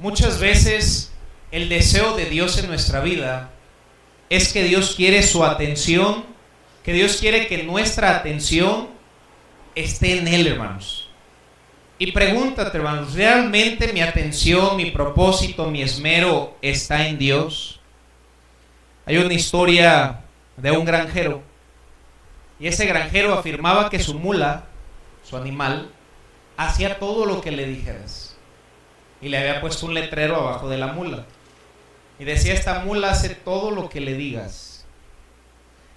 Muchas veces el deseo de Dios en nuestra vida es que Dios quiere su atención, que Dios quiere que nuestra atención esté en Él, hermanos. Y pregúntate, hermanos, ¿realmente mi atención, mi propósito, mi esmero está en Dios? Hay una historia de un granjero, y ese granjero afirmaba que su mula, su animal, hacía todo lo que le dijeras. Y le había puesto un letrero abajo de la mula. Y decía, esta mula hace todo lo que le digas.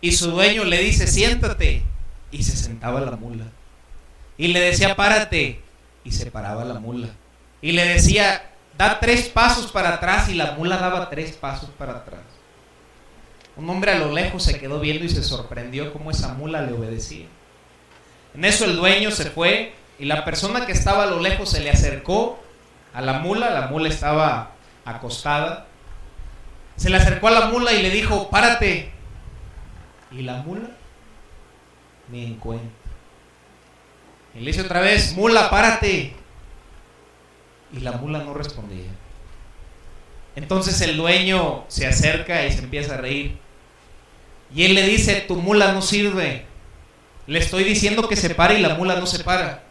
Y su dueño le dice, siéntate. Y se sentaba la mula. Y le decía, párate. Y se paraba la mula. Y le decía, da 3 pasos para atrás. Y la mula daba 3 pasos para atrás. Un hombre a lo lejos se quedó viendo y se sorprendió cómo esa mula le obedecía. En eso el dueño se fue y la persona que estaba a lo lejos se le acercó a la mula estaba acostada. Se le acercó a la mula y le dijo, párate. Y la mula ni en cuenta. Y le dice otra vez, mula, párate. Y la mula no respondía. Entonces el dueño se acerca y se empieza a reír. Y él le dice, tu mula no sirve. Le estoy diciendo que se pare y la mula no se para.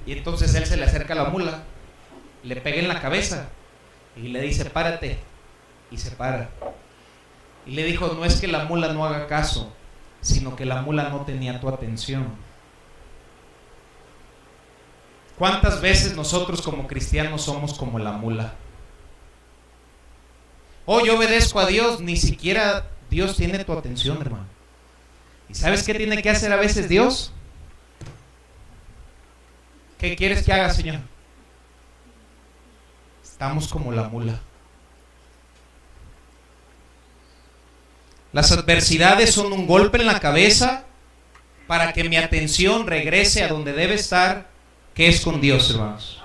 Y entonces él se le acerca a la mula, le pega en la cabeza y le dice, párate. Y se para. Y le dijo, no es que la mula no haga caso, sino que la mula no tenía tu atención. ¿Cuántas veces nosotros como cristianos somos como la mula? Oh, yo obedezco a Dios, ni siquiera Dios tiene tu atención, hermano. ¿Y sabes qué tiene que hacer a veces Dios? ¿Qué quieres que haga, Señor? Estamos como la mula. Las adversidades son un golpe en la cabeza para que mi atención regrese a donde debe estar, que es con Dios, hermanos.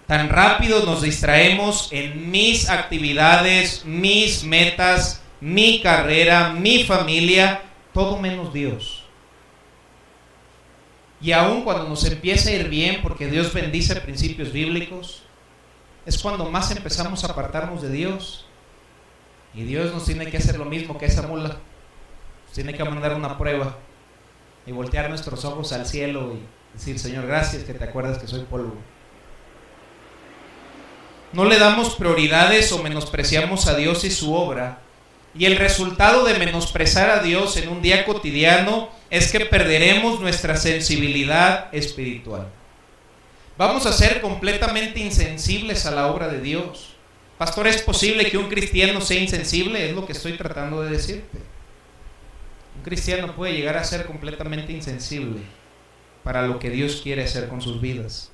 Tan rápido nos distraemos en mis actividades, mis metas, mi carrera, mi familia, todo menos Dios. Y aun cuando nos empieza a ir bien, porque Dios bendice principios bíblicos, es cuando más empezamos a apartarnos de Dios. Y Dios nos tiene que hacer lo mismo que esa mula. Nos tiene que mandar una prueba y voltear nuestros ojos al cielo y decir, Señor, gracias que te acuerdas que soy polvo. No le damos prioridades o menospreciamos a Dios y su obra. Y el resultado de menospreciar a Dios en un día cotidiano es que perderemos nuestra sensibilidad espiritual. Vamos a ser completamente insensibles a la obra de Dios. Pastor, ¿es posible que un cristiano sea insensible? Es lo que estoy tratando de decirte. Un cristiano puede llegar a ser completamente insensible para lo que Dios quiere hacer con sus vidas.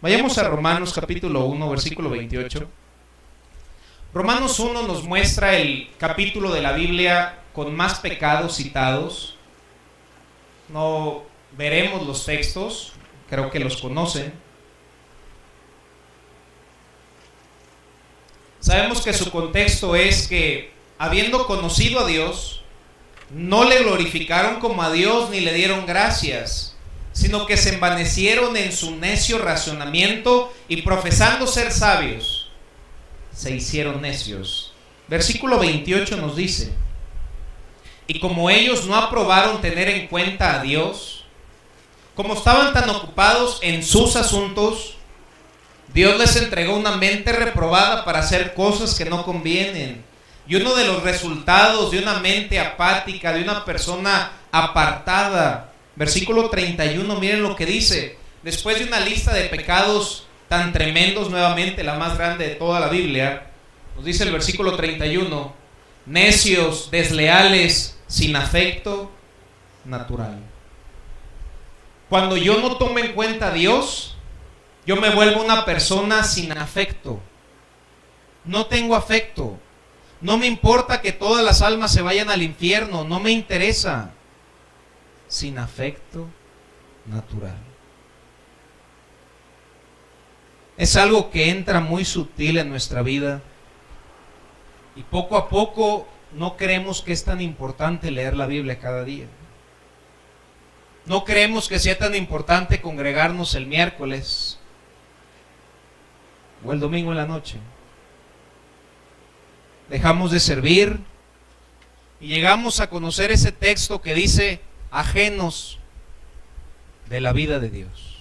Vayamos a Romanos capítulo 1, versículo 28. Romanos 1 nos muestra el capítulo de la Biblia con más pecados citados. No veremos los textos, creo que los conocen. Sabemos que su contexto es que, habiendo conocido a Dios, no le glorificaron como a Dios ni le dieron gracias, sino que se envanecieron en su necio razonamiento y profesando ser sabios, se hicieron necios. Versículo 28 nos dice, y como ellos no aprobaron tener en cuenta a Dios, como estaban tan ocupados en sus asuntos, Dios les entregó una mente reprobada para hacer cosas que no convienen. Y uno de los resultados de una mente apática, de una persona apartada, versículo 31, miren lo que dice. Después de una lista de pecados tan tremendos, nuevamente la más grande de toda la Biblia, nos dice el versículo 31, necios, desleales, sin afecto natural. Cuando yo no tomo en cuenta a Dios, yo me vuelvo una persona sin afecto. No tengo afecto. No me importa que todas las almas se vayan al infierno. No me interesa. Sin afecto natural. Es algo que entra muy sutil en nuestra vida. Y poco a poco no creemos que es tan importante leer la Biblia cada día. No creemos que sea tan importante congregarnos el miércoles. o el domingo en la noche. Dejamos de servir y llegamos a conocer ese texto que dice ajenos de la vida de Dios.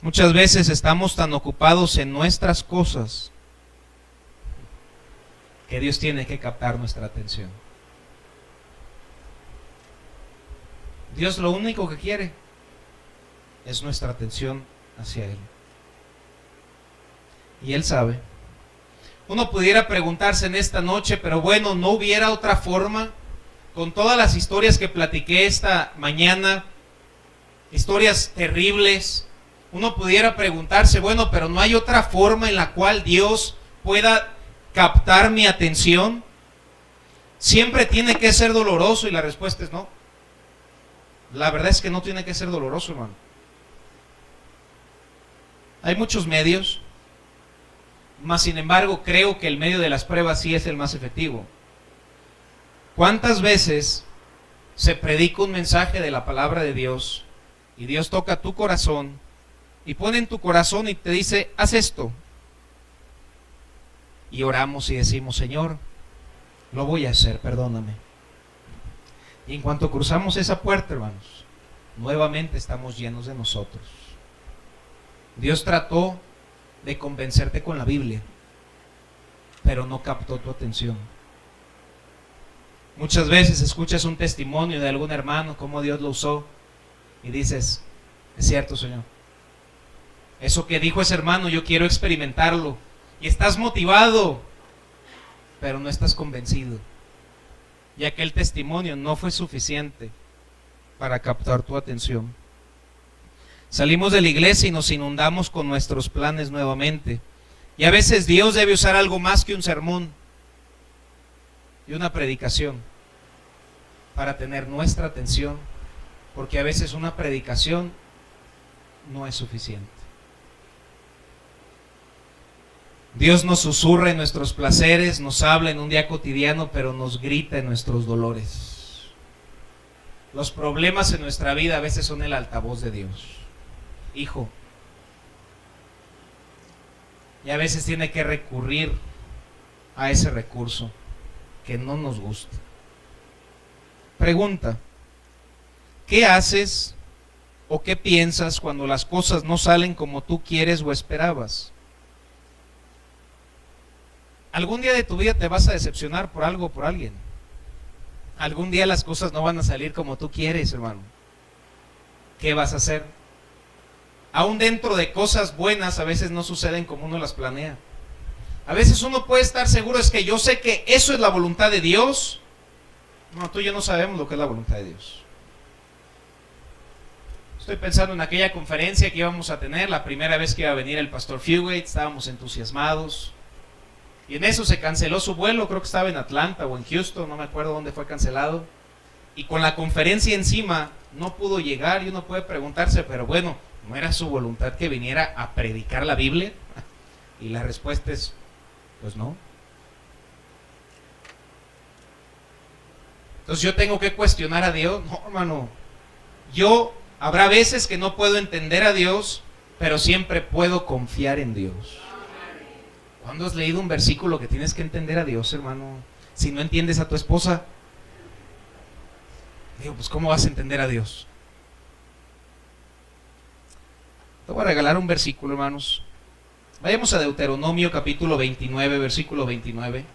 Muchas veces estamos tan ocupados en nuestras cosas que Dios tiene que captar nuestra atención. Dios lo único que quiere es nuestra atención hacia Él. Y Él sabe. Uno pudiera preguntarse en esta noche, pero bueno, ¿no hubiera otra forma? Con todas las historias que platiqué esta mañana, historias terribles, uno pudiera preguntarse, bueno, pero ¿no hay otra forma en la cual Dios pueda captar mi atención? ¿Siempre tiene que ser doloroso? Y la respuesta es no. La verdad es que no tiene que ser doloroso, hermano. Hay muchos medios, mas sin embargo creo que el medio de las pruebas sí es el más efectivo. ¿Cuántas veces se predica un mensaje de la palabra de Dios y Dios toca tu corazón y pone en tu corazón y te dice, haz esto? Y oramos y decimos, Señor, lo voy a hacer, perdóname. Y en cuanto cruzamos esa puerta, hermanos, nuevamente estamos llenos de nosotros. Dios trató de convencerte con la Biblia, pero no captó tu atención. Muchas veces escuchas un testimonio de algún hermano, cómo Dios lo usó, y dices, es cierto, Señor. Eso que dijo ese hermano, yo quiero experimentarlo. Y estás motivado, pero no estás convencido. Y aquel testimonio no fue suficiente para captar tu atención. Salimos de la iglesia y nos inundamos con nuestros planes nuevamente. Y a veces Dios debe usar algo más que un sermón y una predicación para tener nuestra atención, porque a veces una predicación no es suficiente. Dios nos susurra en nuestros placeres, nos habla en un día cotidiano, pero nos grita en nuestros dolores. Los problemas en nuestra vida a veces son el altavoz de Dios. Hijo. Y a veces tiene que recurrir a ese recurso que no nos gusta. Pregunta, ¿qué haces o qué piensas cuando las cosas no salen como tú quieres o esperabas? Algún día de tu vida te vas a decepcionar por algo o por alguien. Algún día las cosas no van a salir como tú quieres, hermano. ¿Qué vas a hacer? Aún dentro de cosas buenas a veces no suceden como uno las planea. A veces uno puede estar seguro, es que yo sé que eso es la voluntad de Dios. No, tú y yo no sabemos lo que es la voluntad de Dios. Estoy pensando en aquella conferencia que íbamos a tener, la primera vez que iba a venir el pastor Fugate, estábamos entusiasmados. Y en eso se canceló su vuelo, creo que estaba en Atlanta o en Houston, no me acuerdo dónde fue cancelado. Y con la conferencia encima no pudo llegar y uno puede preguntarse, pero bueno, ¿no era su voluntad que viniera a predicar la Biblia? Y la respuesta es, pues no. Entonces yo tengo que cuestionar a Dios. No, hermano, habrá veces que no puedo entender a Dios, pero siempre puedo confiar en Dios. ¿Cuándo has leído un versículo que tienes que entender a Dios, hermano? Si no entiendes a tu esposa, digo, pues ¿cómo vas a entender a Dios? Te voy a regalar un versículo, hermanos. Vayamos a Deuteronomio capítulo 29, versículo 29.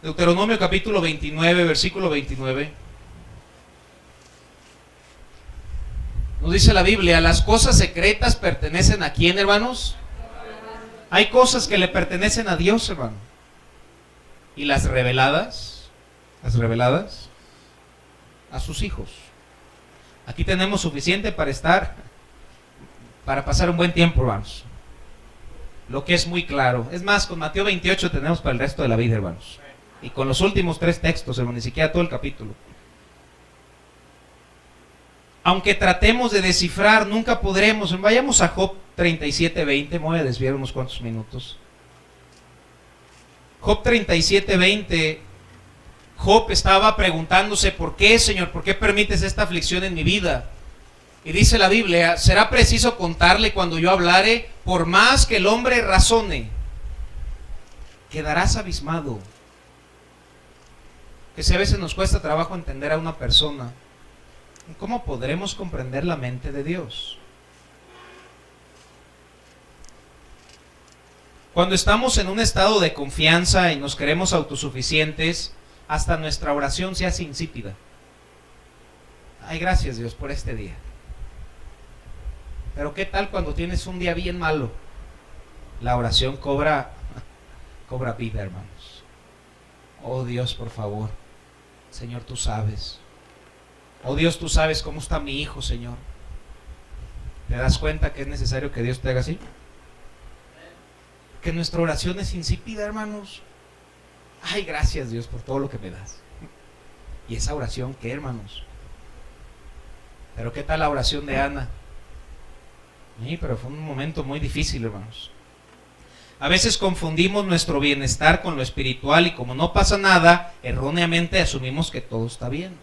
Deuteronomio capítulo 29, versículo 29. Nos dice la Biblia, las cosas secretas pertenecen ¿a quién, hermanos? Hay cosas que le pertenecen a Dios, hermano. Y las reveladas, a sus hijos. Aquí tenemos suficiente para pasar un buen tiempo, hermanos. Lo que es muy claro. Es más, con Mateo 28 tenemos para el resto de la vida, hermanos. Y con los últimos 3 textos, hermano, ni siquiera todo el capítulo. Aunque tratemos de descifrar, nunca podremos. Vayamos a Job 37:20. Me voy a desviar unos cuantos minutos. Job 37:20. Job estaba preguntándose, ¿por qué, Señor? ¿Por qué permites esta aflicción en mi vida? Y dice la Biblia, será preciso contarle cuando yo hablare, por más que el hombre razone, quedarás abismado. Que si a veces nos cuesta trabajo entender a una persona, ¿cómo podremos comprender la mente de Dios? Cuando estamos en un estado de confianza y nos creemos autosuficientes, hasta nuestra oración se hace insípida. Ay, gracias Dios por este día. Pero ¿qué tal cuando tienes un día bien malo? La oración cobra vida, hermanos. Oh Dios, por favor. Señor, tú sabes. Oh Dios, tú sabes cómo está mi hijo, Señor. ¿Te das cuenta que es necesario que Dios te haga así? Que nuestra oración es insípida, hermanos. Ay, gracias Dios por todo lo que me das. ¿Y esa oración qué, hermanos? Pero ¿qué tal la oración de Ana? Sí, pero fue un momento muy difícil, hermanos. A veces confundimos nuestro bienestar con lo espiritual y como no pasa nada, erróneamente asumimos que todo está bien.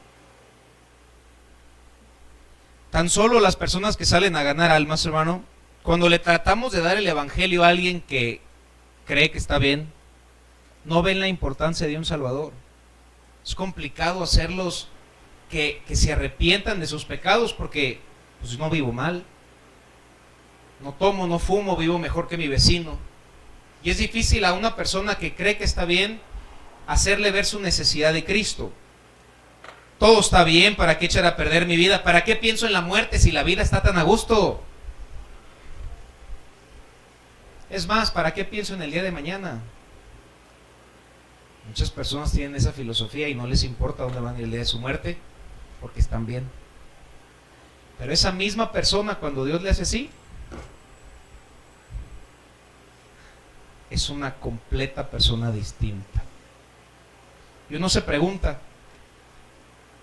Tan solo las personas que salen a ganar almas, hermano, cuando le tratamos de dar el evangelio a alguien que cree que está bien, no ven la importancia de un Salvador. Es complicado hacerlos que se arrepientan de sus pecados porque pues no vivo mal, no tomo, no fumo, vivo mejor que mi vecino. Y es difícil a una persona que cree que está bien hacerle ver su necesidad de Cristo. Todo está bien, ¿para qué echar a perder mi vida? ¿Para qué pienso en la muerte si la vida está tan a gusto? Es más, ¿para qué pienso en el día de mañana? Muchas personas tienen esa filosofía y no les importa dónde van el día de su muerte, porque están bien. Pero esa misma persona, cuando Dios le hace así, es una completa persona distinta. Y uno se pregunta,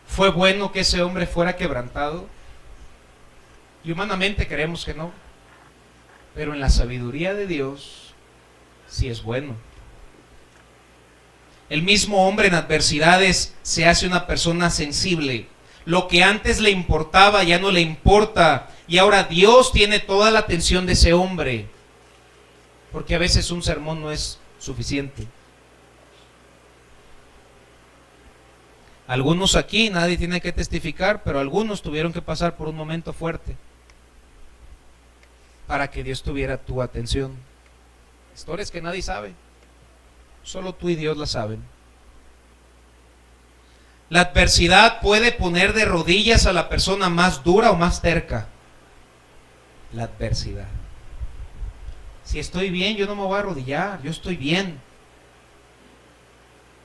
¿fue bueno que ese hombre fuera quebrantado? Y humanamente creemos que no, pero en la sabiduría de Dios sí es bueno. El mismo hombre en adversidades se hace una persona sensible. Lo que antes le importaba ya no le importa, y ahora Dios tiene toda la atención de ese hombre, porque a veces un sermón no es suficiente. Algunos aquí, nadie tiene que testificar, pero algunos tuvieron que pasar por un momento fuerte para que Dios tuviera tu atención. Historias que nadie sabe, solo tú y Dios las saben. La adversidad puede poner de rodillas a la persona más dura o más terca. La adversidad. Si estoy bien, yo no me voy a arrodillar, yo estoy bien.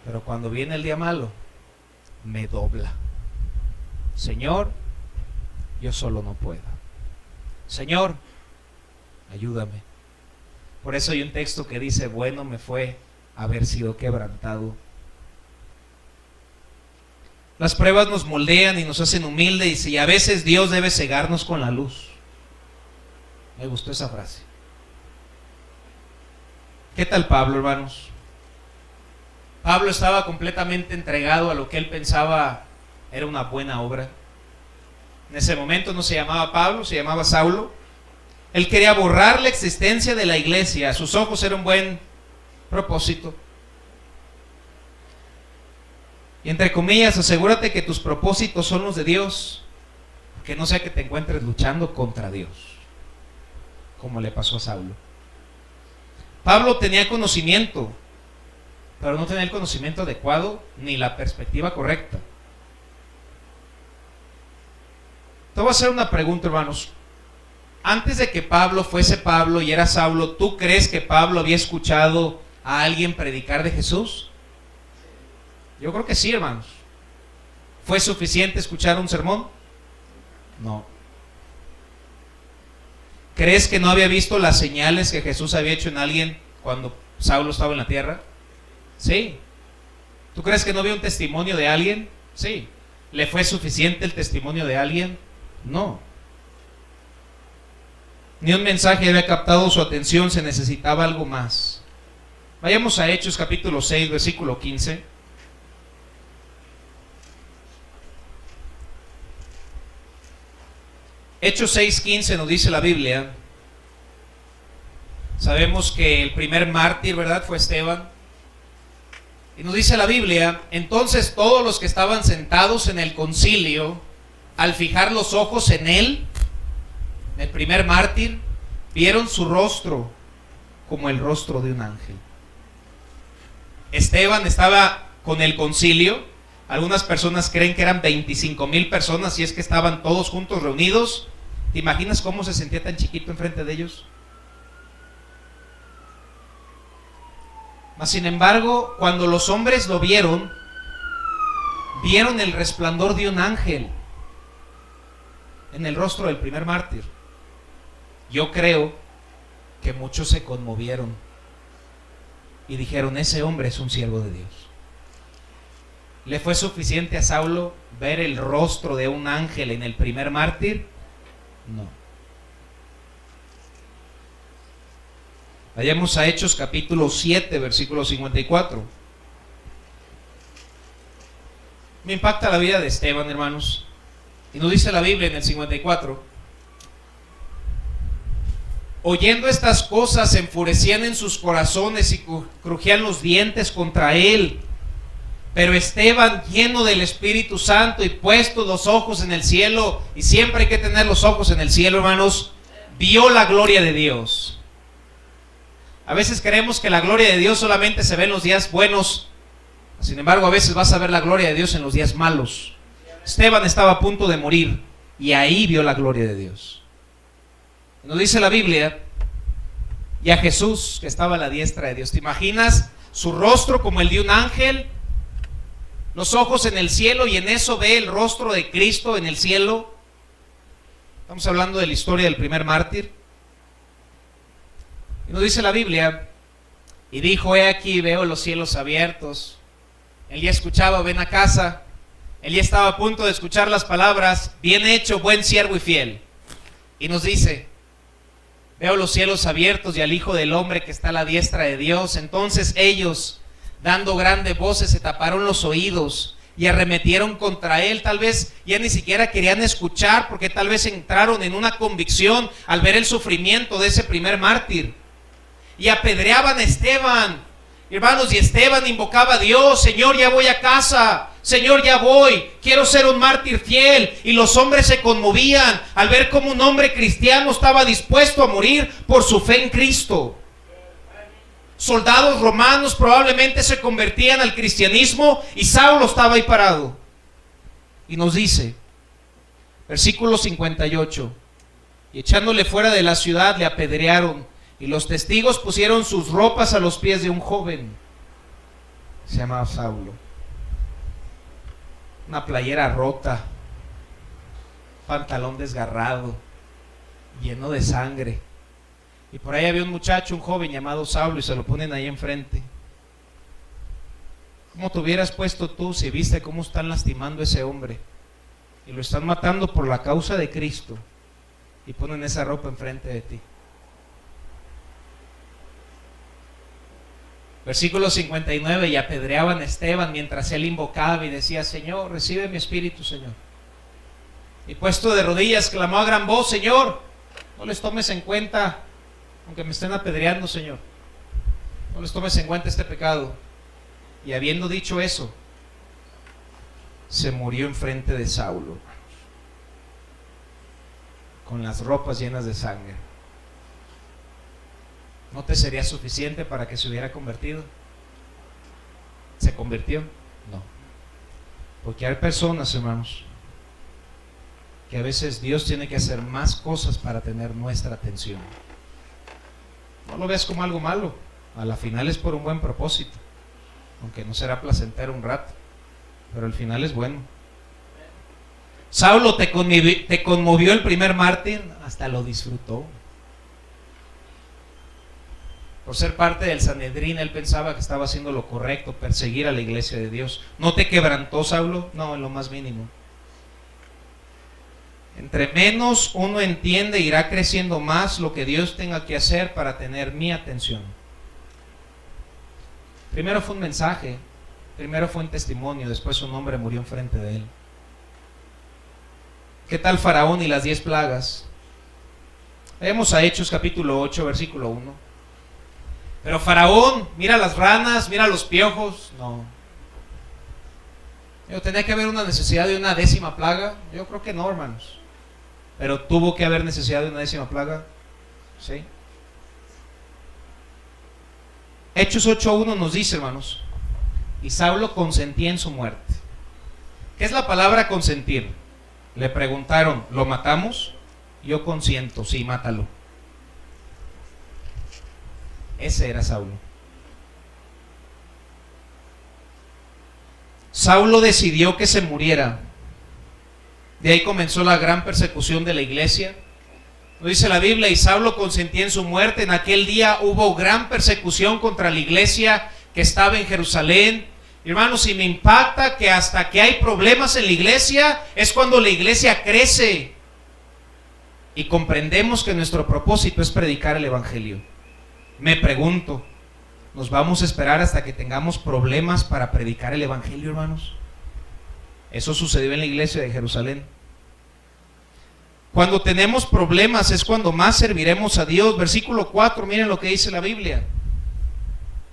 Pero cuando viene el día malo, me dobla. Señor, yo solo no puedo. Señor, ayúdame. Por eso hay un texto que dice, bueno me fue haber sido quebrantado. Las pruebas nos moldean y nos hacen humildes, y a veces Dios debe cegarnos con la luz. Me gustó esa frase. ¿Qué tal Pablo, hermanos? Pablo estaba completamente entregado a lo que él pensaba era una buena obra. En ese momento no se llamaba Pablo, se llamaba Saulo. Él quería borrar la existencia de la iglesia. A sus ojos era un buen propósito. Y entre comillas, asegúrate que tus propósitos son los de Dios, que no sea que te encuentres luchando contra Dios, como le pasó a Saulo. Pablo tenía conocimiento, pero no tenía el conocimiento adecuado ni la perspectiva correcta. Te voy a hacer una pregunta, hermanos. Antes de que Pablo fuese Pablo y era Saulo, ¿tú crees que Pablo había escuchado a alguien predicar de Jesús? Yo creo que sí, hermanos. ¿Fue suficiente escuchar un sermón? No. ¿Crees que no había visto las señales que Jesús había hecho en alguien cuando Saulo estaba en la tierra? Sí. ¿Tú crees que no vio un testimonio de alguien? Sí. ¿Le fue suficiente el testimonio de alguien? No. Ni un mensaje había captado su atención, se necesitaba algo más. Vayamos a Hechos capítulo 6, versículo 15. Hechos 6:15 nos dice la Biblia. Sabemos que el primer mártir, ¿verdad?, fue Esteban. Y nos dice la Biblia: entonces todos los que estaban sentados en el concilio, al fijar los ojos en él, el primer mártir, vieron su rostro como el rostro de un ángel. Esteban estaba con el concilio. Algunas personas creen que eran 25,000 personas, y es que estaban todos juntos reunidos. ¿Te imaginas cómo se sentía tan chiquito enfrente de ellos? Mas sin embargo, cuando los hombres lo vieron, vieron el resplandor de un ángel en el rostro del primer mártir. Yo creo que muchos se conmovieron y dijeron: ese hombre es un siervo de Dios. ¿Le fue suficiente a Saulo ver el rostro de un ángel en el primer mártir? No. Vayamos a Hechos capítulo 7, versículo 54. Me impacta la vida de Esteban, hermanos. Y nos dice la Biblia en el 54: oyendo estas cosas, se enfurecían en sus corazones y crujían los dientes contra él. Pero Esteban, lleno del Espíritu Santo y puestos los ojos en el cielo, y siempre hay que tener los ojos en el cielo, hermanos, vio la gloria de Dios. A veces creemos que la gloria de Dios solamente se ve en los días buenos. Sin embargo, a veces vas a ver la gloria de Dios en los días malos. Esteban estaba a punto de morir y ahí vio la gloria de Dios. Nos dice la Biblia: y a Jesús, que estaba a la diestra de Dios. ¿Te imaginas su rostro como el de un ángel? Los ojos en el cielo, y en eso ve el rostro de Cristo en el cielo. Estamos hablando de la historia del primer mártir. Y nos dice la Biblia: y dijo: he aquí, veo los cielos abiertos. Él ya escuchaba: ven a casa. Él ya estaba a punto de escuchar las palabras: bien hecho, buen siervo y fiel. Y nos dice: veo los cielos abiertos y al Hijo del Hombre que está a la diestra de Dios. Entonces ellos, dando grandes voces, se taparon los oídos y arremetieron contra él. Tal vez ya ni siquiera querían escuchar, porque tal vez entraron en una convicción al ver el sufrimiento de ese primer mártir. Y apedreaban a Esteban, hermanos, y Esteban invocaba a Dios: Señor, ya voy a casa. Señor, ya voy, quiero ser un mártir fiel. Y los hombres se conmovían al ver cómo un hombre cristiano estaba dispuesto a morir por su fe en Cristo. Soldados romanos probablemente se convertían al cristianismo, y Saulo estaba ahí parado. Y nos dice, versículo 58: y echándole fuera de la ciudad le apedrearon, y los testigos pusieron sus ropas a los pies de un joven. Se llamaba Saulo. Una playera rota, pantalón desgarrado, lleno de sangre. Y por ahí había un muchacho, un joven llamado Saulo, y se lo ponen ahí enfrente. ¿Cómo te hubieras puesto tú si viste cómo están lastimando a ese hombre y lo están matando por la causa de Cristo, y ponen esa ropa enfrente de ti? Versículo 59: y apedreaban a Esteban mientras él invocaba y decía: Señor, recibe mi espíritu, Señor. Y puesto de rodillas clamó a gran voz: Señor, no les tomes en cuenta, aunque me estén apedreando, Señor. No les tomes en cuenta este pecado. Y habiendo dicho eso, se murió enfrente de Saulo, con las ropas llenas de sangre. ¿No te sería suficiente para que se hubiera convertido? ¿Se convirtió? No. Porque hay personas, hermanos, que a veces Dios tiene que hacer más cosas para tener nuestra atención. No lo veas como algo malo. A la final es por un buen propósito, aunque no será placentero un rato, pero al final es bueno. Saulo, te conmovió el primer mártir, hasta lo disfrutó. Por ser parte del Sanedrín, él pensaba que estaba haciendo lo correcto, perseguir a la iglesia de Dios. ¿No te quebrantó, Saulo? No, en lo más mínimo. Entre menos uno entiende, irá creciendo más lo que Dios tenga que hacer para tener mi atención. Primero fue un mensaje, primero fue un testimonio, después un hombre murió enfrente de él. ¿Qué tal Faraón y las 10 plagas? Vayamos a Hechos capítulo 8, versículo 1. Pero Faraón, mira las ranas, mira los piojos. No. ¿Tenía que haber una necesidad de una 10ª plaga? Yo creo que no, hermanos. Pero tuvo que haber necesidad de una 10ª plaga. ¿Sí? Hechos 8:1 nos dice, hermanos, y Saulo consentía en su muerte. ¿Qué es la palabra consentir? Le preguntaron, ¿lo matamos? Yo consiento, sí, mátalo. Ese era Saulo. Saulo decidió que se muriera. De ahí comenzó la gran persecución de la iglesia. Nos dice la Biblia, y Saulo consentía en su muerte. En aquel día hubo gran persecución contra la iglesia que estaba en Jerusalén. Hermanos, y me impacta que hasta que hay problemas en la iglesia es cuando la iglesia crece y comprendemos que nuestro propósito es predicar el evangelio. Me pregunto, ¿nos vamos a esperar hasta que tengamos problemas para predicar el evangelio, hermanos? Eso sucedió en la iglesia de Jerusalén. Cuando tenemos problemas es cuando más serviremos a Dios. Versículo 4, miren lo que dice la Biblia.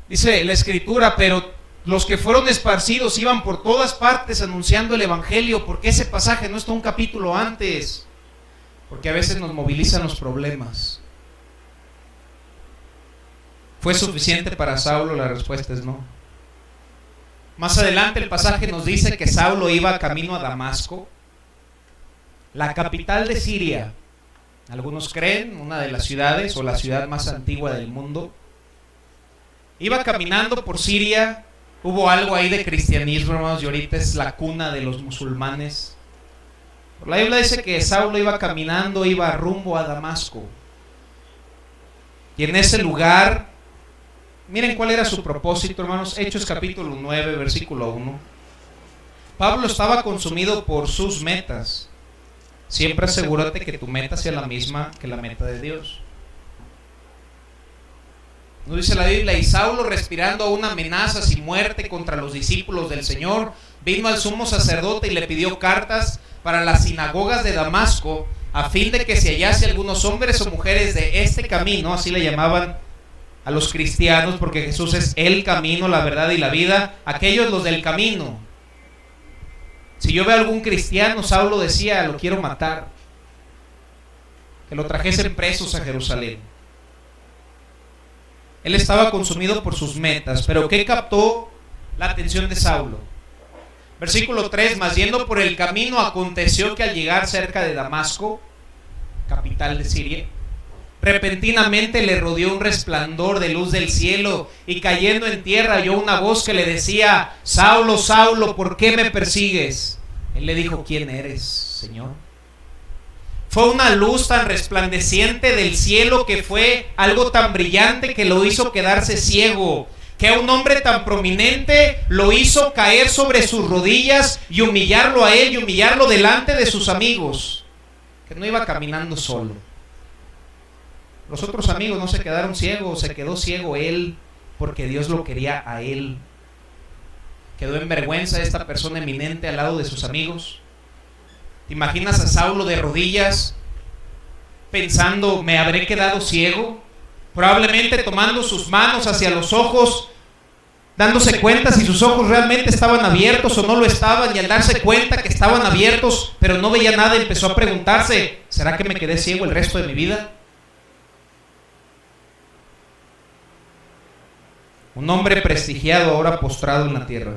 Dice la escritura, pero los que fueron esparcidos iban por todas partes anunciando el evangelio. ¿Por qué ese pasaje no está un capítulo antes? Porque a veces nos movilizan los problemas. ¿Fue suficiente para Saulo? La respuesta es no. Más adelante el pasaje nos dice que Saulo iba camino a Damasco, la capital de Siria. Algunos creen, una de las ciudades o la ciudad más antigua del mundo. Iba caminando por Siria. Hubo algo ahí de cristianismo, hermanos, y ahorita es la cuna de los musulmanes. La Biblia dice que Saulo iba caminando, iba rumbo a Damasco. Y en ese lugar, miren cuál era su propósito, hermanos. Hechos capítulo 9, versículo 1. Pablo estaba consumido por sus metas. Siempre asegúrate que tu meta sea la misma que la meta de Dios. Nos dice la Biblia, y Saulo, respirando aún amenazas y muerte contra los discípulos del Señor, vino al sumo sacerdote y le pidió cartas para las sinagogas de Damasco, a fin de que se hallase algunos hombres o mujeres de este camino. Así le llamaban a los cristianos, porque Jesús es el camino, la verdad y la vida. Aquellos, los del camino. Si yo veo a algún cristiano, Saulo decía, lo quiero matar, que lo trajesen presos a Jerusalén. Él estaba consumido por sus metas, pero ¿qué captó la atención de Saulo? Versículo 3, mas yendo por el camino, aconteció que al llegar cerca de Damasco, capital de Siria, repentinamente le rodeó un resplandor de luz del cielo, y cayendo en tierra oyó una voz que le decía, Saulo, Saulo, ¿por qué me persigues? Él le dijo, ¿quién eres, Señor? Fue una luz tan resplandeciente del cielo, que fue algo tan brillante que lo hizo quedarse ciego, que a un hombre tan prominente lo hizo caer sobre sus rodillas y humillarlo a él y humillarlo delante de sus amigos, que no iba caminando solo. Los otros amigos no se quedaron ciegos, se quedó ciego él, porque Dios lo quería a él. Quedó en vergüenza esta persona eminente al lado de sus amigos. ¿Te imaginas a Saulo de rodillas pensando, me habré quedado ciego? Probablemente tomando sus manos hacia los ojos, dándose cuenta si sus ojos realmente estaban abiertos o no lo estaban, y al darse cuenta que estaban abiertos pero no veía nada, empezó a preguntarse, ¿será que me quedé ciego el resto de mi vida? Un hombre prestigiado ahora postrado en la tierra.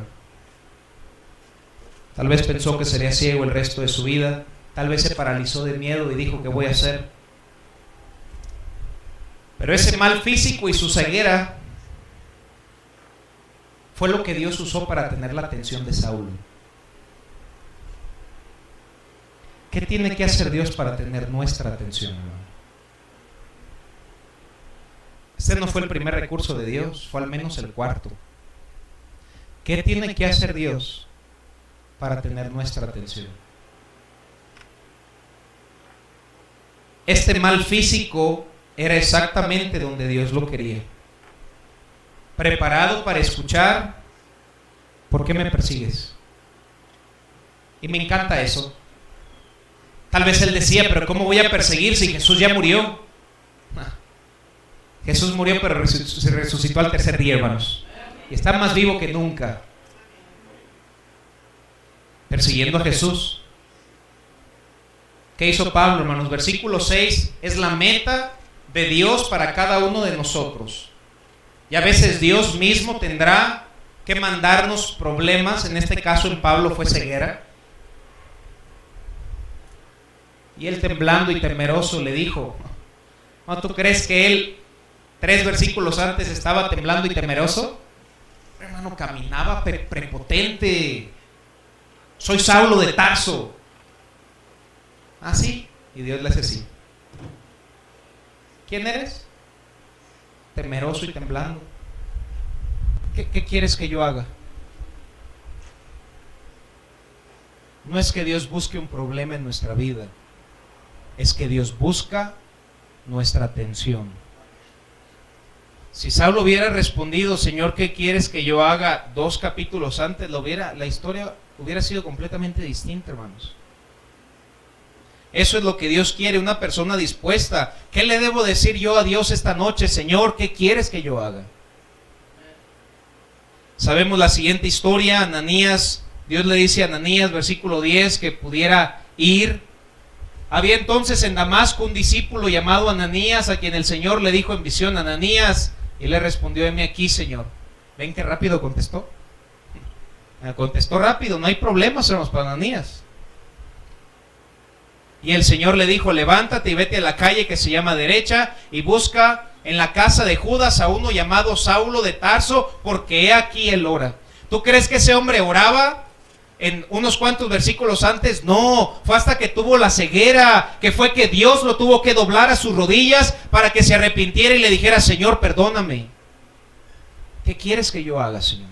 Tal vez pensó que sería ciego el resto de su vida. Tal vez se paralizó de miedo y dijo, ¿qué voy a hacer? Pero ese mal físico y su ceguera fue lo que Dios usó para tener la atención de Saulo. ¿Qué tiene que hacer Dios para tener nuestra atención, hermano? Este no fue el primer recurso de Dios, fue al menos el cuarto. ¿Qué tiene que hacer Dios para tener nuestra atención? Este mal físico era exactamente donde Dios lo quería. Preparado para escuchar, ¿por qué me persigues? Y me encanta eso. Tal vez él decía, pero ¿cómo voy a perseguir si Jesús ya murió? Jesús murió, pero se resucitó al tercer día, hermanos. Y está más vivo que nunca. Persiguiendo a Jesús. ¿Qué hizo Pablo, hermanos? Versículo 6 es la meta de Dios para cada uno de nosotros. Y a veces Dios mismo tendrá que mandarnos problemas. En este caso en Pablo fue ceguera. Y él, temblando y temeroso, le dijo: ¿no tú crees que él 3 versículos antes estaba temblando y temeroso? Hermano, caminaba prepotente. Soy Saulo de Tarso. Ah, sí. Y Dios le hace así. ¿Quién eres? Temeroso y temblando. ¿Qué quieres que yo haga? No es que Dios busque un problema en nuestra vida, es que Dios busca nuestra atención. Si Saulo hubiera respondido: Señor, ¿qué quieres que yo haga?, 2 capítulos antes, la historia hubiera sido completamente distinta, hermanos. Eso es lo que Dios quiere, una persona dispuesta. ¿Qué le debo decir yo a Dios esta noche? Señor, ¿qué quieres que yo haga? Sabemos la siguiente historia. Ananías, Dios le dice a Ananías, versículo 10, que pudiera ir. Había entonces en Damasco un discípulo llamado Ananías, a quien el Señor le dijo en visión: Ananías. Y le respondió: heme aquí, Señor. ¿Ven qué rápido contestó? Contestó rápido, no hay problemas, hermanos, para Ananías. Y el Señor le dijo: levántate y vete a la calle que se llama Derecha y busca en la casa de Judas a uno llamado Saulo de Tarso, porque he aquí él ora. ¿Tú crees que ese hombre oraba en unos cuantos versículos antes? No, fue hasta que tuvo la ceguera, que fue que Dios lo tuvo que doblar a sus rodillas para que se arrepintiera y le dijera: Señor, perdóname. ¿Qué quieres que yo haga, Señor?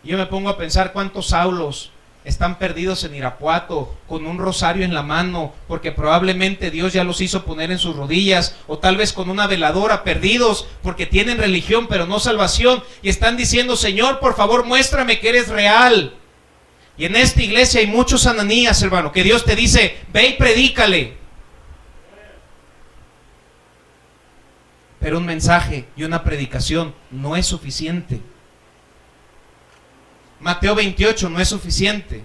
Yo me pongo a pensar cuántos Saulos están perdidos en Irapuato con un rosario en la mano, porque probablemente Dios ya los hizo poner en sus rodillas, o tal vez con una veladora, perdidos porque tienen religión pero no salvación, y están diciendo: Señor, por favor, muéstrame que eres real. Y en esta iglesia hay muchos Ananías, hermano, que Dios te dice: ve y predícale. Pero un mensaje y una predicación no es suficiente. Mateo 28 no es suficiente.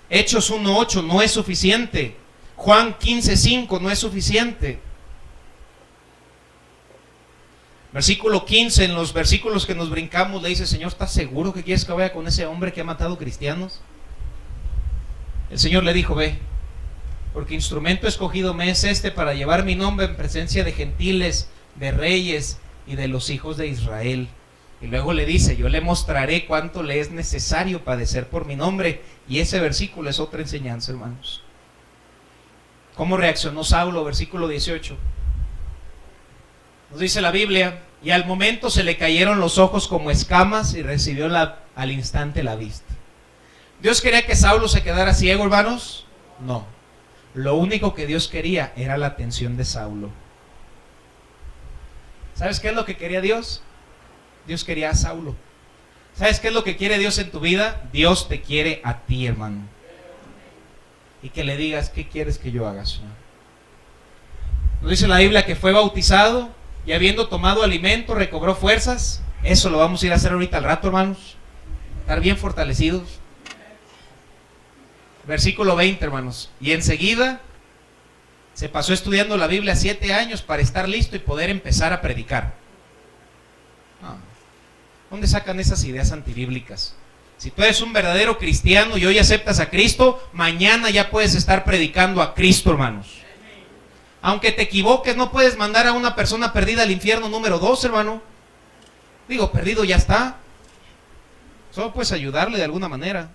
Hechos 1:8 no es suficiente. Juan 15:5 no es suficiente. Versículo 15, en los versículos que nos brincamos, le dice: Señor, ¿estás seguro que quieres que vaya con ese hombre que ha matado cristianos? El Señor le dijo: ve, porque instrumento escogido me es este para llevar mi nombre en presencia de gentiles, de reyes y de los hijos de Israel. Y luego le dice: yo le mostraré cuánto le es necesario padecer por mi nombre. Y ese versículo es otra enseñanza, hermanos. ¿Cómo reaccionó Saulo? Versículo 18. Nos dice la Biblia: y al momento se le cayeron los ojos como escamas y recibió al instante la vista. ¿Dios quería que Saulo se quedara ciego, hermanos? No. Lo único que Dios quería era la atención de Saulo. ¿Sabes qué es lo que quería Dios? Dios quería a Saulo. ¿Sabes qué es lo que quiere Dios en tu vida? Dios te quiere a ti, hermano. Y que le digas: ¿qué quieres que yo haga, Señor? Nos dice la Biblia que fue bautizado y habiendo tomado alimento recobró fuerzas. Eso lo vamos a ir a hacer ahorita al rato, hermanos. Estar bien fortalecidos. Versículo 20, hermanos. Y enseguida se pasó estudiando la Biblia 7 años para estar listo y poder empezar a predicar. ¿Dónde sacan esas ideas antibíblicas? Si tú eres un verdadero cristiano y hoy aceptas a Cristo, mañana ya puedes estar predicando a Cristo, hermanos. Aunque te equivoques, no puedes mandar a una persona perdida al infierno número 2, hermano. Digo, perdido ya está. Solo puedes ayudarle de alguna manera.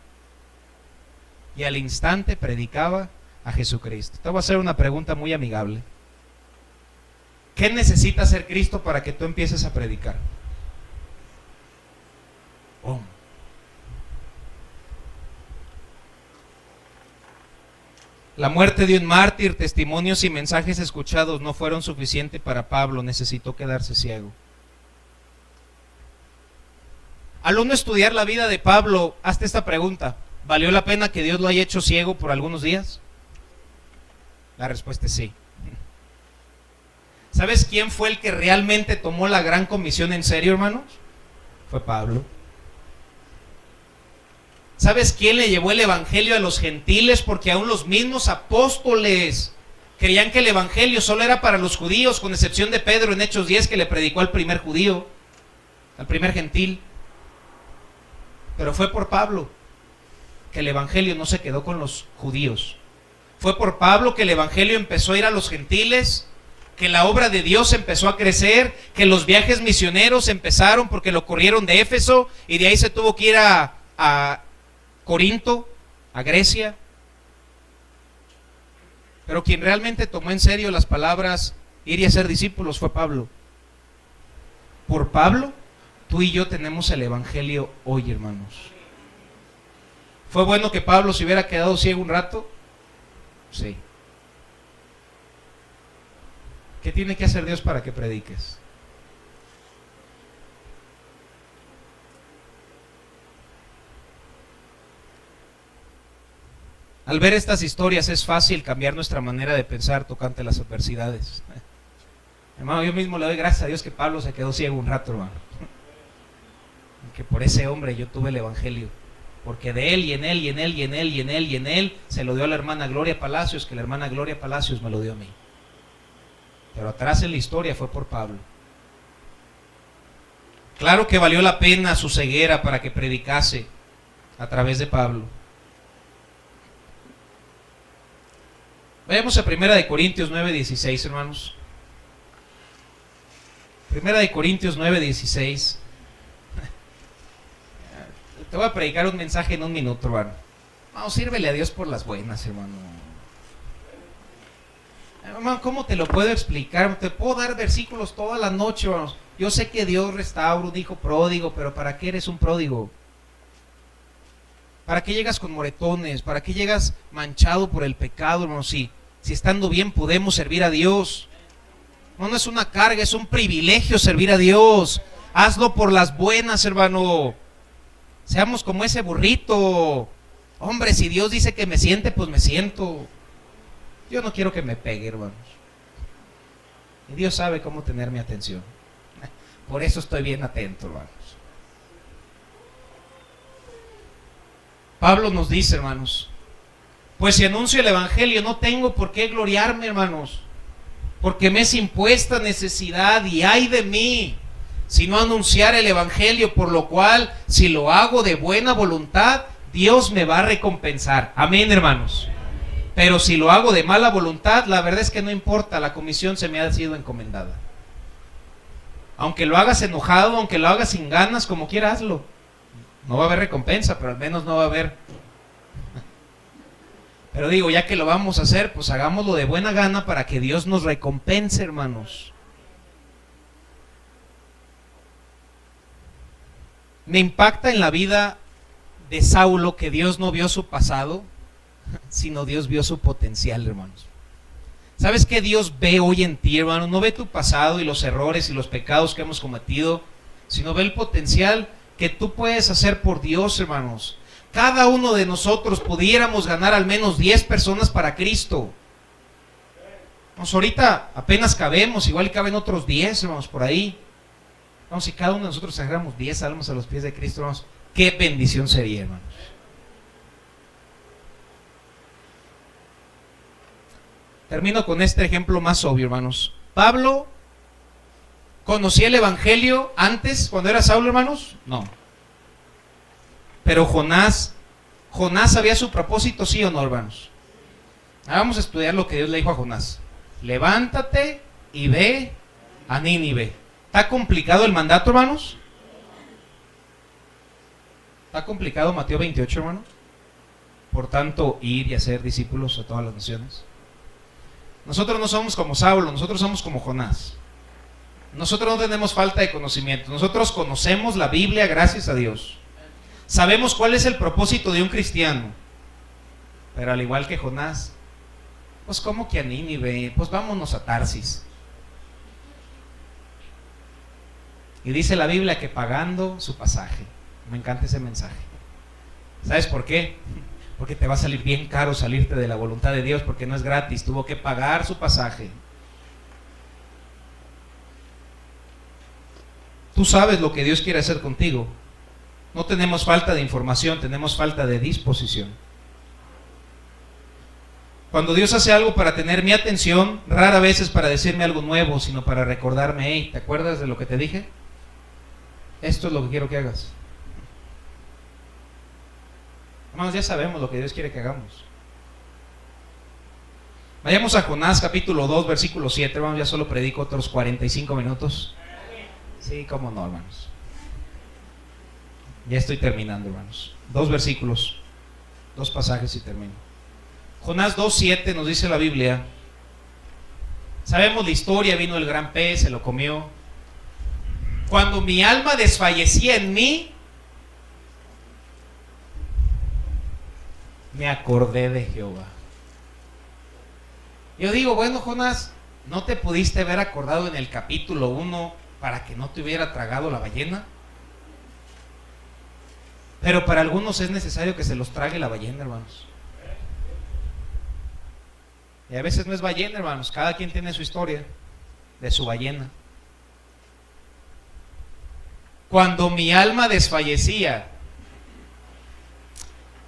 Y al instante predicaba a Jesucristo. Te voy a hacer una pregunta muy amigable. ¿Qué necesita hacer Cristo para que tú empieces a predicar? La muerte de un mártir, testimonios y mensajes escuchados no fueron suficientes para Pablo. Necesitó quedarse ciego. Al uno estudiar la vida de Pablo, hazte esta pregunta: ¿valió la pena que Dios lo haya hecho ciego por algunos días? La respuesta es sí. ¿Sabes quién fue el que realmente tomó la gran comisión en serio, hermanos? Fue Pablo. ¿Sabes quién le llevó el evangelio a los gentiles? Porque aún los mismos apóstoles creían que el evangelio solo era para los judíos, con excepción de Pedro en Hechos 10, que le predicó al primer judío, al primer gentil. Pero fue por Pablo que el evangelio no se quedó con los judíos. Fue por Pablo que el evangelio empezó a ir a los gentiles, que la obra de Dios empezó a crecer, que los viajes misioneros empezaron porque lo corrieron de Éfeso y de ahí se tuvo que ir a Corinto, a Grecia. Pero quien realmente tomó en serio las palabras ir y hacer discípulos fue Pablo. Por Pablo, tú y yo tenemos el evangelio hoy, hermanos. ¿Fue bueno que Pablo se hubiera quedado ciego un rato? Sí. ¿Qué tiene que hacer Dios para que prediques? Al ver estas historias es fácil cambiar nuestra manera de pensar tocante las adversidades. Hermano, yo mismo le doy gracias a Dios que Pablo se quedó ciego un rato, hermano. Que por ese hombre yo tuve el evangelio. Porque de él y en él y en él y en él y en él y en él se lo dio a la hermana Gloria Palacios, que la hermana Gloria Palacios me lo dio a mí. Pero atrás en la historia fue por Pablo. Claro que valió la pena su ceguera para que predicase a través de Pablo. Vayamos a 1 Corintios 9:16, hermanos. 1 Corintios 9:16. Te voy a predicar un mensaje en un minuto, hermano. Vamos, sírvele a Dios por las buenas, hermano. Hermano, ¿cómo te lo puedo explicar? Te puedo dar versículos toda la noche, hermanos. Yo sé que Dios restaura un hijo pródigo, pero ¿para qué eres un pródigo? ¿Para qué llegas con moretones? ¿Para qué llegas manchado por el pecado, hermano? Si estando bien podemos servir a Dios. No es una carga, es un privilegio servir a Dios. Hazlo por las buenas, hermano. Seamos como ese burrito. Hombre, si Dios dice que me siente, pues me siento. Yo no quiero que me pegue, hermanos. Y Dios sabe cómo tener mi atención. Por eso estoy bien atento, hermanos. Pablo nos dice, hermanos, pues si anuncio el evangelio no tengo por qué gloriarme, hermanos, porque me es impuesta necesidad y ay de mí si no anunciar el evangelio, por lo cual si lo hago de buena voluntad, Dios me va a recompensar. Amén, hermanos. Pero si lo hago de mala voluntad, la verdad es que no importa, la comisión se me ha sido encomendada. Aunque lo hagas enojado, aunque lo hagas sin ganas, como quiera hazlo. No va a haber recompensa, pero al menos no va a haber. Pero digo, ya que lo vamos a hacer, pues hagámoslo de buena gana para que Dios nos recompense, hermanos. Me impacta en la vida de Saulo que Dios no vio su pasado, sino Dios vio su potencial, hermanos. ¿Sabes qué Dios ve hoy en ti, hermano? No ve tu pasado y los errores y los pecados que hemos cometido, sino ve el potencial que tú puedes hacer por Dios, hermanos. Cada uno de nosotros pudiéramos ganar al menos 10 personas para Cristo. Vamos, ahorita apenas cabemos, igual caben otros 10, hermanos, por ahí. Vamos, si cada uno de nosotros sacáramos 10 almas a los pies de Cristo, hermanos, qué bendición sería, hermanos. Termino con este ejemplo más obvio, hermanos. Pablo conocía el evangelio antes, cuando era Saulo, hermanos. No. Pero Jonás sabía su propósito, ¿sí o no, hermanos? Ahora vamos a estudiar lo que Dios le dijo a Jonás. Levántate y ve a Nínive. ¿Está complicado el mandato, hermanos? ¿Está complicado Mateo 28, hermanos? Por tanto, ir y hacer discípulos a todas las naciones. Nosotros no somos como Saulo, nosotros somos como Jonás. Nosotros no tenemos falta de conocimiento. Nosotros conocemos la Biblia, gracias a Dios. Sabemos cuál es el propósito de un cristiano. Pero al igual que Jonás, pues ¿cómo que a Nínive? Pues vámonos a Tarsis. Y dice la Biblia que pagando su pasaje. Me encanta ese mensaje. ¿Sabes por qué? porque te va a salir bien caro salirte de la voluntad de Dios, porque no es gratis, tuvo que pagar su pasaje. Tú sabes lo que Dios quiere hacer contigo. No tenemos falta de información, tenemos falta de disposición. Cuando Dios hace algo para tener mi atención, rara vez es para decirme algo nuevo, sino para recordarme: hey, ¿te acuerdas de lo que te dije? Esto es lo que quiero que hagas. Hermanos, ya sabemos lo que Dios quiere que hagamos. Vayamos a Jonás capítulo 2, versículo 7. Hermanos, ya solo predico otros 45 minutos. Sí, cómo no, hermanos. Ya estoy terminando, hermanos. 2 versículos, 2 pasajes y termino. Jonás 2:7 nos dice la Biblia. Sabemos la historia: vino el gran pez, se lo comió. Cuando mi alma desfallecía en mí, me acordé de Jehová. Yo digo, bueno, Jonás, ¿no te pudiste haber acordado en el capítulo 1 para que no te hubiera tragado la ballena? Pero para algunos es necesario que se los trague la ballena, hermanos. Y a veces no es ballena, hermanos. Cada quien tiene su historia de su ballena. Cuando mi alma desfallecía,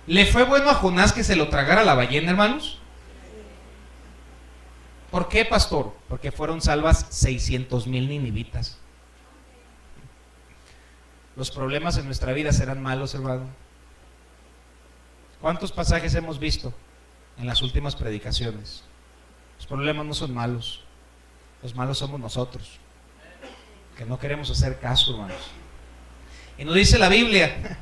¿le fue bueno a Jonás que se lo tragara la ballena, hermanos? ¿Por qué, pastor? Porque fueron salvas 600,000 ninivitas. Los problemas en nuestra vida serán malos, hermano. ¿Cuántos pasajes hemos visto en las últimas predicaciones? Los problemas no son malos. Los malos somos nosotros, que no queremos hacer caso, hermanos. Y nos dice la Biblia: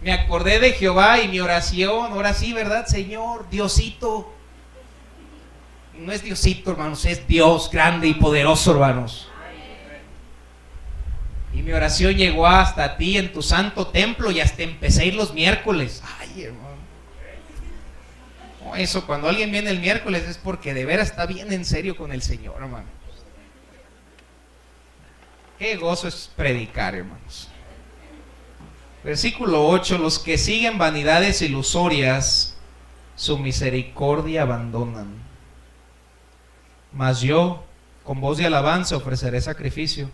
me acordé de Jehová y mi oración. Ahora sí, ¿verdad, Señor? Diosito. No es Diosito, hermanos, es Dios grande y poderoso, hermanos. Y mi oración llegó hasta ti en tu santo templo, y hasta empecé a ir los miércoles. Ay, hermano. No, eso, cuando alguien viene el miércoles es porque de veras está bien en serio con el Señor, hermano. Qué gozo es predicar, hermanos. Versículo 8: los que siguen vanidades ilusorias, su misericordia abandonan. Mas yo, con voz de alabanza, ofreceré sacrificio.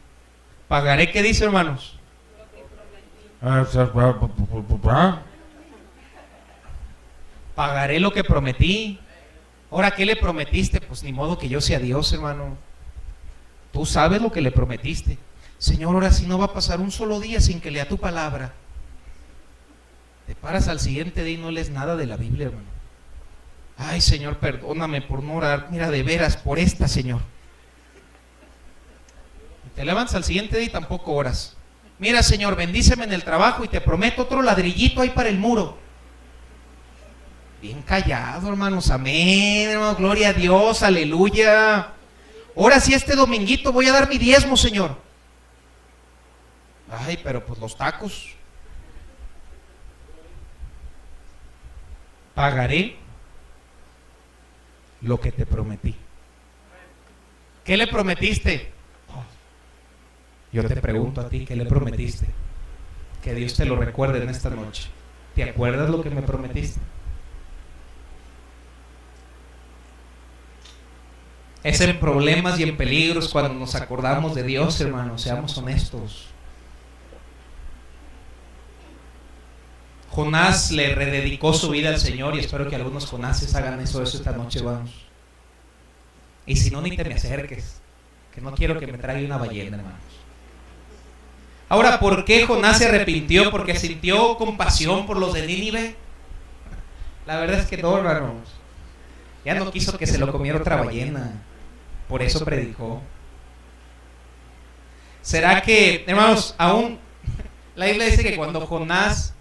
Pagaré, ¿qué dice, hermanos? Pagaré lo que prometí. Ahora, ¿qué le prometiste? Pues ni modo que yo sea Dios, hermano. Tú sabes lo que le prometiste. Señor, ahora sí no va a pasar un solo día sin que lea tu palabra. Te paras al siguiente día y no lees nada de la Biblia, hermano. Ay, Señor, perdóname por no orar. Mira, de veras, por esta, Señor. Te levantas al siguiente día y tampoco oras. Mira, Señor, bendíceme en el trabajo y te prometo otro ladrillito ahí para el muro. Bien callado, hermanos. Amén, hermano. Gloria a Dios, aleluya. Ahora sí, este dominguito voy a dar mi diezmo, Señor. Ay, pero pues los tacos. Pagaré lo que te prometí. ¿Qué le prometiste? Yo te pregunto a ti, ¿qué le prometiste? Que Dios te lo recuerde en esta noche. ¿Te acuerdas lo que me prometiste? Es en problemas y en peligros cuando nos acordamos de Dios, hermanos. Seamos honestos. Jonás le rededicó su vida al Señor, y espero que algunos Jonases hagan eso esta noche, vamos. Y si no, ni te me acerques, que no quiero que me traiga una ballena, hermanos. Ahora, ¿por qué Jonás se arrepintió? ¿Porque sintió compasión por los de Nínive? La verdad es que no, hermanos. Ya no quiso que se lo comiera otra ballena. Por eso predicó. ¿Será que, hermanos, aún la Biblia dice que cuando Jonás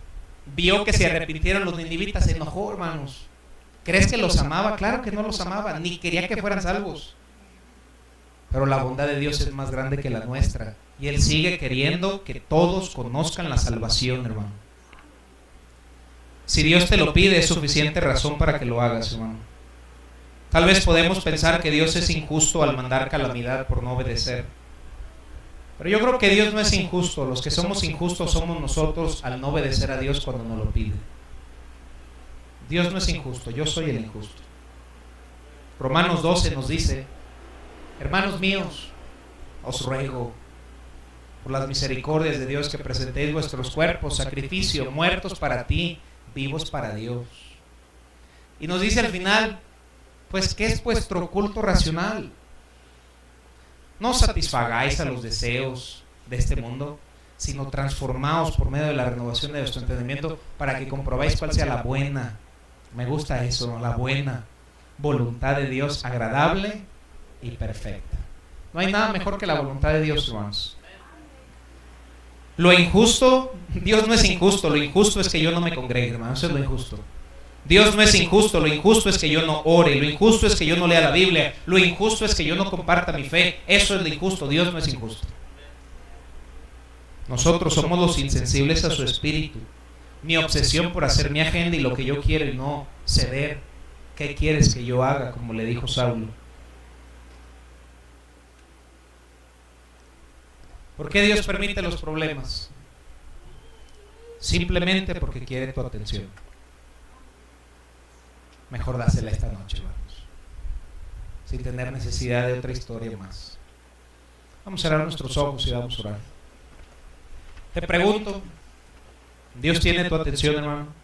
vio que se arrepintieron los ninivitas, se enojó, hermanos? ¿Crees que los amaba? Claro que no los amaba, ni quería que fueran salvos. Pero la bondad de Dios es más grande que la nuestra, y Él sigue queriendo que todos conozcan la salvación, hermano. Si Dios te lo pide, es suficiente razón para que lo hagas, hermano. Tal vez podemos pensar que Dios es injusto al mandar calamidad por no obedecer, pero yo creo que Dios no es injusto. Los que somos injustos somos nosotros al no obedecer a Dios cuando nos lo pide. Dios no es injusto, yo soy el injusto. Romanos 12 nos dice: hermanos míos, os ruego por las misericordias de Dios que presentéis vuestros cuerpos sacrificio, muertos para ti, vivos para Dios. Y nos dice al final: pues ¿qué es vuestro culto racional? No satisfagáis a los deseos de este mundo, sino transformaos por medio de la renovación de vuestro entendimiento, para que comprobáis cuál sea la buena, me gusta eso, ¿no?, la buena voluntad de Dios, agradable y perfecta. No hay nada mejor que la voluntad de Dios, hermanos. Lo injusto, Dios no es injusto, lo injusto es que yo no me congregue, hermanos, eso es lo injusto. Dios no es injusto, lo injusto es que yo no ore, lo injusto es que yo no lea la Biblia, lo injusto es que yo no comparta mi fe, eso es lo injusto. Dios no es injusto. Nosotros somos los insensibles a su espíritu. Mi obsesión por hacer mi agenda y lo que yo quiero y no ceder. ¿Qué quieres que yo haga?, como le dijo Saulo. ¿Por qué Dios permite los problemas? Simplemente porque quiere tu atención. Mejor dásela esta noche, hermanos, sin tener necesidad de otra historia más. Vamos a cerrar nuestros ojos y vamos a orar. Te pregunto, ¿Dios tiene tu atención, hermano?